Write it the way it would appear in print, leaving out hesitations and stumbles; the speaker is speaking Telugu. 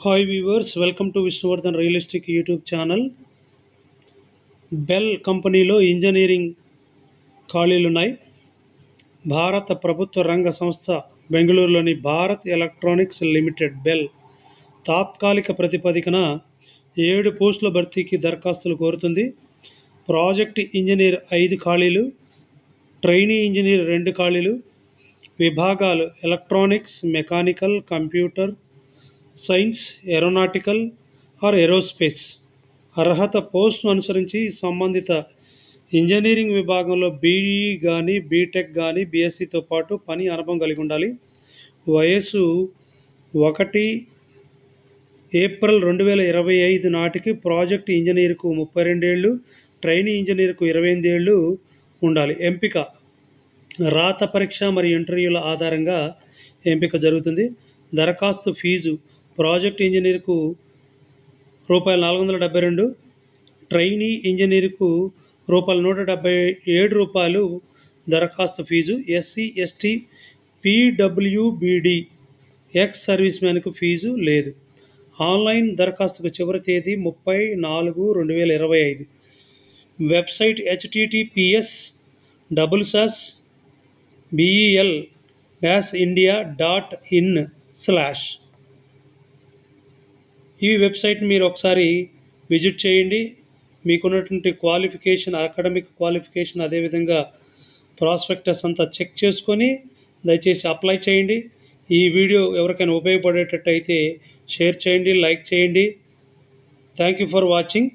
Hi viewers, welcome to Vishnuvardhan realistic YouTube channel. Bell కంపెనీలో ఇంజనీరింగ్ ఖాళీలున్నాయి. భారత ప్రభుత్వ రంగ సంస్థ బెంగళూరులోని భారత్ ఎలక్ట్రానిక్స్ లిమిటెడ్ బెల్ తాత్కాలిక ప్రతిపాదికన 7 పోస్టుల భర్తీకి దరఖాస్తులు కోరుతుంది. ప్రాజెక్ట్ ఇంజనీర్ 5 ఖాళీలు, ట్రైనీ ఇంజనీర్ 2 ఖాళీలు. విభాగాలు electronics, mechanical, computer science, aeronautical or aerospace. అర్హత పోస్టును అనుసరించి సంబంధిత ఇంజనీరింగ్ విభాగంలో బీఈ కానీ, బీటెక్ కానీ, బీఎస్సీతో పాటు పని అనుభవం కలిగి ఉండాలి. వయసు 1 ఏప్రిల్ 2025 నాటికి ప్రాజెక్ట్ ఇంజనీర్కు 32 ఏళ్ళు, ట్రైనీ ఇంజనీర్కు 28 ఏళ్ళు ఉండాలి. ఎంపిక రాత పరీక్ష మరియు ఇంటర్వ్యూల ఆధారంగా ఎంపిక జరుగుతుంది. దరఖాస్తు ఫీజు ప్రాజెక్ట్ ఇంజనీర్కు ₹472, ట్రైనీ ఇంజనీర్కు ₹177 దరఖాస్తు fee. SC, ST, PWBD, ex service మ్యాన్కు fee లేదు. ఆన్లైన్ దరఖాస్తుకు చివరి తేదీ 30/4/2025. వెబ్సైట్ https://bel-india.in/ ఈ వెబ్సైట్ మీరు ఒకసారి విజిట్ చేయండి. మీకున్నటువంటి క్వాలిఫికేషన్, అకాడమిక్ క్వాలిఫికేషన్, అదేవిధంగా ప్రాస్పెక్టస్ అంతా చెక్ చేసుకొని దయచేసి అప్లై చేయండి. ఈ వీడియో ఎవరికైనా ఉపయోగపడేటట్టు అయితే షేర్ చేయండి, లైక్ చేయండి. Thank you for watching.